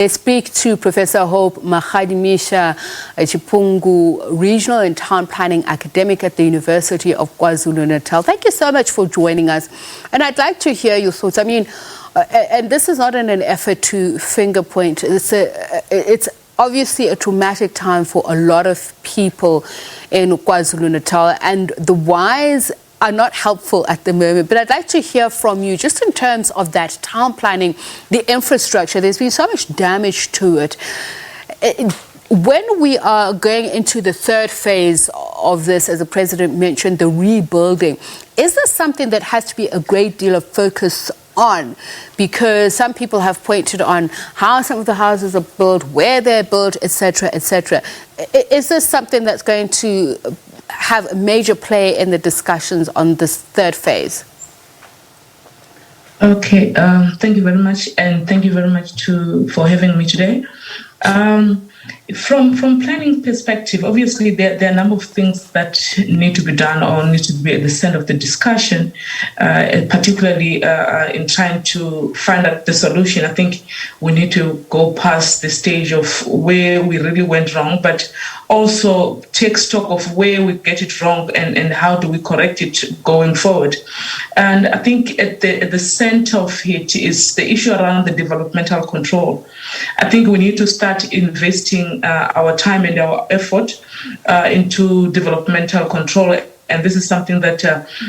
I speak to Professor Hope Magidimisha-Chipungu, Regional and Town Planning Academic at the University of KwaZulu-Natal. Thank you so much for joining us. And I'd like to hear your thoughts. I mean, and this is not in an effort to finger point. It's obviously a traumatic time for a lot of people in KwaZulu-Natal, and the whys are not helpful at the moment. But I'd like to hear from you just in terms of that town planning, the infrastructure. There's been so much damage to it. When we are going into the third phase of this, as the President mentioned, the rebuilding, is this something that has to be a great deal of focus on? Because some people have pointed on how some of the houses are built, where they're built, etc., etc. Is this something that's going to have a major play in the discussions on this third phase? Okay, thank you very much, and thank you very much for having me today. From planning perspective, obviously there are a number of things that need to be done or need to be at the center of the discussion, particularly in trying to find out the solution. I think we need to go past the stage of where we really went wrong, but also take stock of where we get it wrong and how do we correct it going forward. And I think at the center of it is the issue around the developmental control. I think we need to start investing our time and our effort into developmental control. And this is something that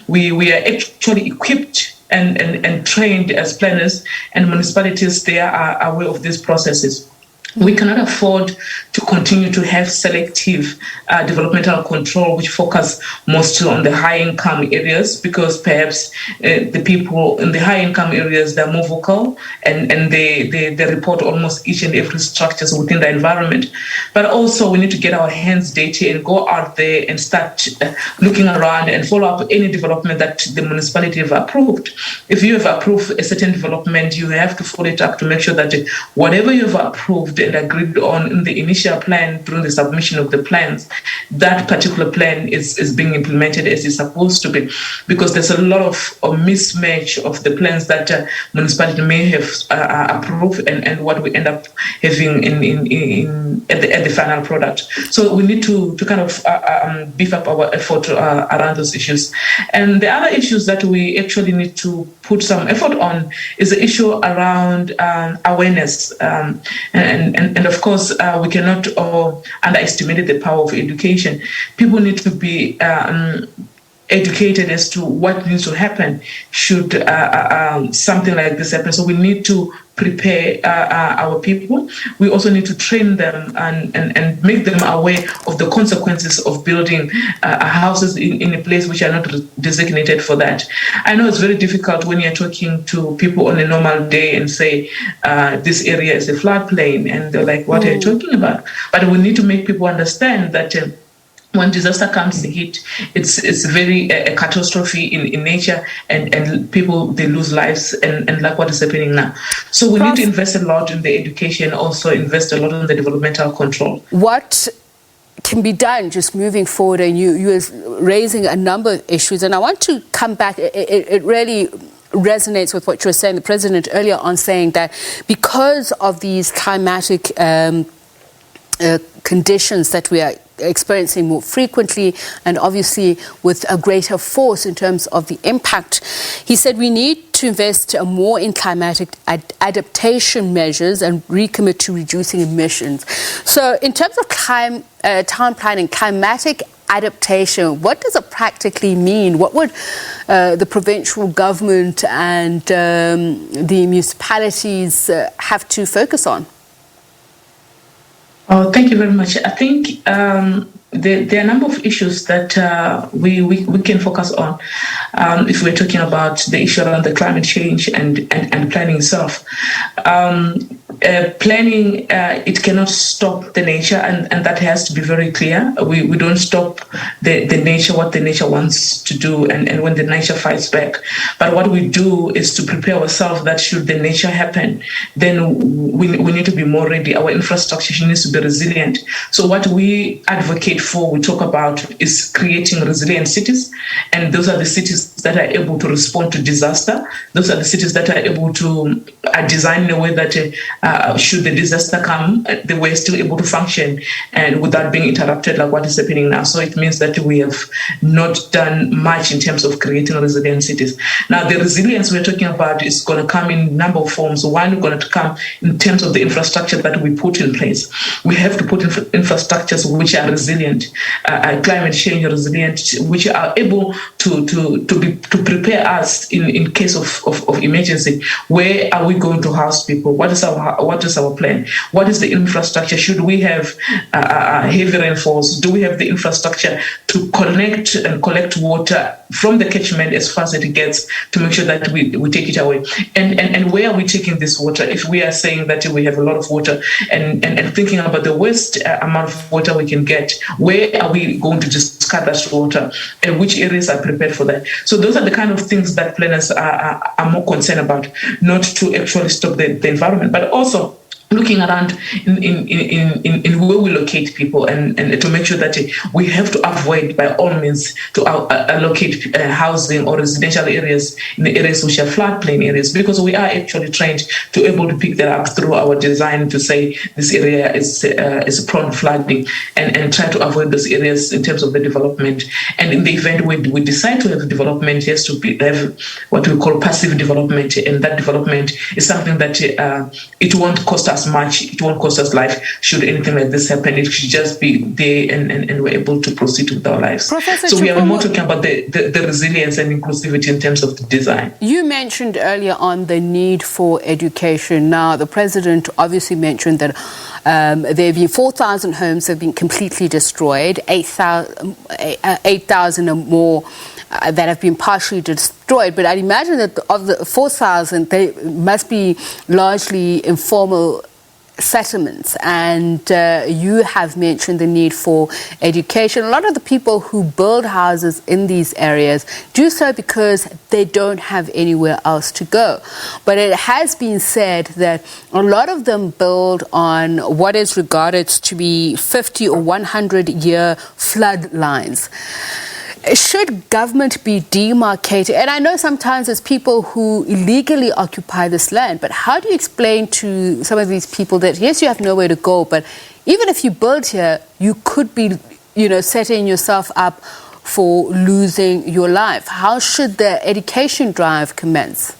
we are actually equipped and trained as planners, and municipalities, they are aware of these processes. We cannot afford to continue to have selective developmental control, which focus mostly on the high-income areas, because perhaps the people in the high-income areas, they're more vocal and they report almost each and every structures within the environment. But also we need to get our hands dirty and go out there and start looking around and follow up any development that the municipality have approved. If you have approved a certain development, you have to follow it up to make sure that whatever you have approved and agreed on in the initial plan during the submission of the plans, that particular plan is being implemented as it's supposed to be, because there's a lot of mismatch of the plans that municipality may have approved and what we end up having at the final product. So we need to kind of beef up our effort around those issues. And the other issues that we actually need to put some effort on is the issue around awareness. And of course, we cannot underestimate the power of education. People need to be educated as to what needs to happen should something like this happen. So we need to prepare our people. We also need to train them and make them aware of the consequences of building houses in a place which are not designated for that. I know it's very difficult when you're talking to people on a normal day and say, this area is a floodplain, and they're like, what are you talking about? But we need to make people understand that when disaster comes to hit, it's very a catastrophe in nature, and people, they lose lives, and like what is happening now. So we need to invest a lot in the education, also invest a lot in the developmental control. What can be done just moving forward? And you are raising a number of issues, and I want to come back. It really resonates with what you were saying, the President earlier on, saying that because of these climatic conditions that we are experiencing more frequently, and obviously with a greater force in terms of the impact, he said we need to invest more in climatic adaptation measures and recommit to reducing emissions. So in terms of town planning, climatic adaptation, what does it practically mean? What would the provincial government and the municipalities have to focus on? Oh, thank you very much. I think there are a number of issues that we can focus on if we're talking about the issue around the climate change and planning itself. Planning, it cannot stop the nature, and that has to be very clear. We don't stop the nature, what the nature wants to do, and when the nature fights back. But what we do is to prepare ourselves that should the nature happen, then we need to be more ready. Our infrastructure needs to be resilient. So what we advocate for, we talk about, is creating resilient cities, and those are the cities that are able to respond to disaster. Those are the cities that are able to design in a way that should the disaster come, they were still able to function and without being interrupted like what is happening now. So it means that we have not done much in terms of creating resilient cities. Now, the resilience we're talking about is going to come in a number of forms. One is going to come in terms of the infrastructure that we put in place. We have to put in infrastructures which are resilient, climate change resilient, which are able to prepare us in case of emergency. Where are we going to house people? What is our plan? What is the infrastructure? Should we have heavy rainfalls? Do we have the infrastructure to connect and collect water from the catchment as far as it gets to make sure that we take it away? And where are we taking this water? If we are saying that we have a lot of water and thinking about the waste amount of water we can get, where are we going to discard that water? And which areas are prepared for that? So those are the kind of things that planners are more concerned about, not to actually stop the environment, but also looking around in where we locate people and to make sure that we have to avoid by all means to allocate housing or residential areas in the areas which are floodplain areas, because we are actually trained to able to pick that up through our design to say this area is prone to flooding and try to avoid those areas in terms of the development. And in the event we decide to have development, it has to have what we call passive development, and that development is something that it won't cost us much, it won't cost us life. Should anything like this happen, it should just be there and we're able to proceed with our lives. Professor so we are Chipungu, more talking about the resilience and inclusivity in terms of the design. You mentioned earlier on the need for education. Now, the president obviously mentioned that there have been 4,000 homes have been completely destroyed, 8,000 or more that have been partially destroyed. But I'd imagine that of the 4,000, they must be largely informal settlements, and you have mentioned the need for education. A lot of the people who build houses in these areas do so because they don't have anywhere else to go. But it has been said that a lot of them build on what is regarded to be 50 or 100-year flood lines. Should government be demarcated? And I know sometimes there's people who illegally occupy this land, but how do you explain to some of these people that, yes, you have nowhere to go, but even if you build here, you could be, setting yourself up for losing your life? How should the education drive commence?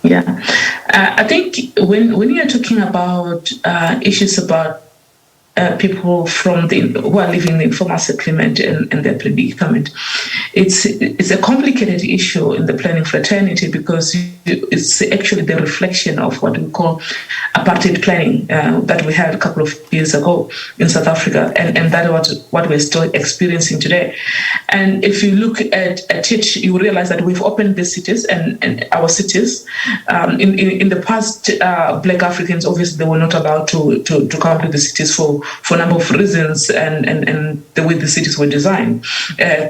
Yeah, I think when you're talking about issues about people who are living in the informal settlement and their predicament, it's a complicated issue in the planning fraternity, because it's actually the reflection of what we call apartheid planning that we had a couple of years ago in South Africa, and that is what we're still experiencing today. And if you look at it, you realize that we've opened the cities and our cities. In the past, Black Africans, obviously, they were not allowed to come to the cities for a number of reasons, and the way the cities were designed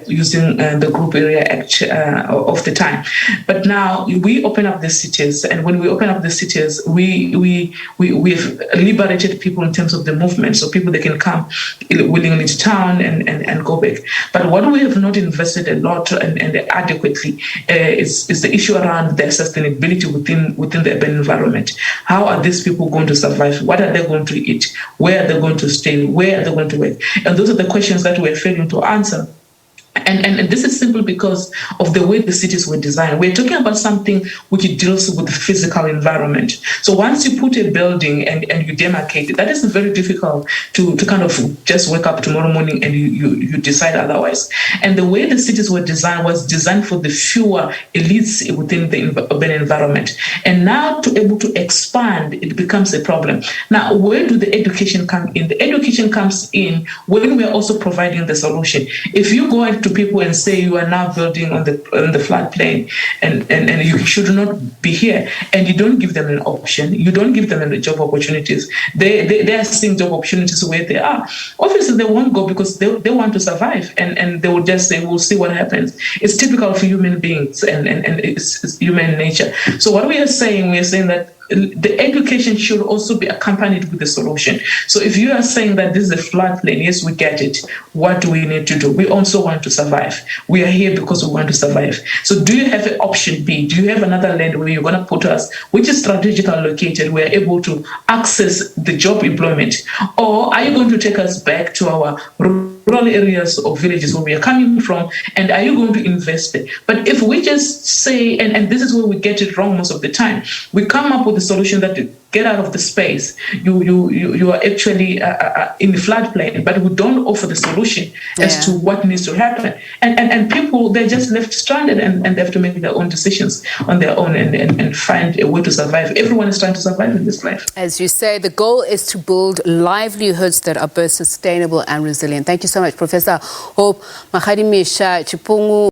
using the Group Area Act of the time. But now we open up the cities, and when we open up the cities, we've liberated people in terms of the movement, so people, they can come willingly to town and go back. But what we have not invested a lot and adequately is the issue around their sustainability within the urban environment. How are these people going to survive? What are they going to eat? Where are they going to stay? Where are they going to work? And those are the questions that we're failing to answer. And this is simply because of the way the cities were designed. We're talking about something which deals with the physical environment. So once you put a building and you demarcate it, that is very difficult to kind of just wake up tomorrow morning and you decide otherwise. And the way the cities were designed was designed for the fewer elites within the urban environment. And now to able to expand, it becomes a problem. Now, where do the education come in? The education comes in when we're also providing the solution. If you go to people and say you are now building on the floodplain and you should not be here, and you don't give them an option, you don't give them any job opportunities, they are seeing job opportunities where they are. Obviously, they won't go because they want to survive, and they will just say, we'll see what happens. It's typical for human beings and it's human nature. So what we are saying that the education should also be accompanied with the solution. So if you are saying that this is a floodplain, yes, we get it. What do we need to do? We also want to survive. We are here because we want to survive. So do you have an option B? Do you have another land where you're going to put us, which is strategically located, we're able to access the job employment? Or are you going to take us back to our rural areas or villages where we are coming from, and are you going to invest there? But if we just say, and this is where we get it wrong most of the time, we come up with a solution that get out of the space. You are actually in the floodplain, but we don't offer the solution as to what needs to happen. And people, they're just left stranded, and they have to make their own decisions on their own and find a way to survive. Everyone is trying to survive in this life. As you say, the goal is to build livelihoods that are both sustainable and resilient. Thank you so much, Professor Hope Magidimisha-Chipungu.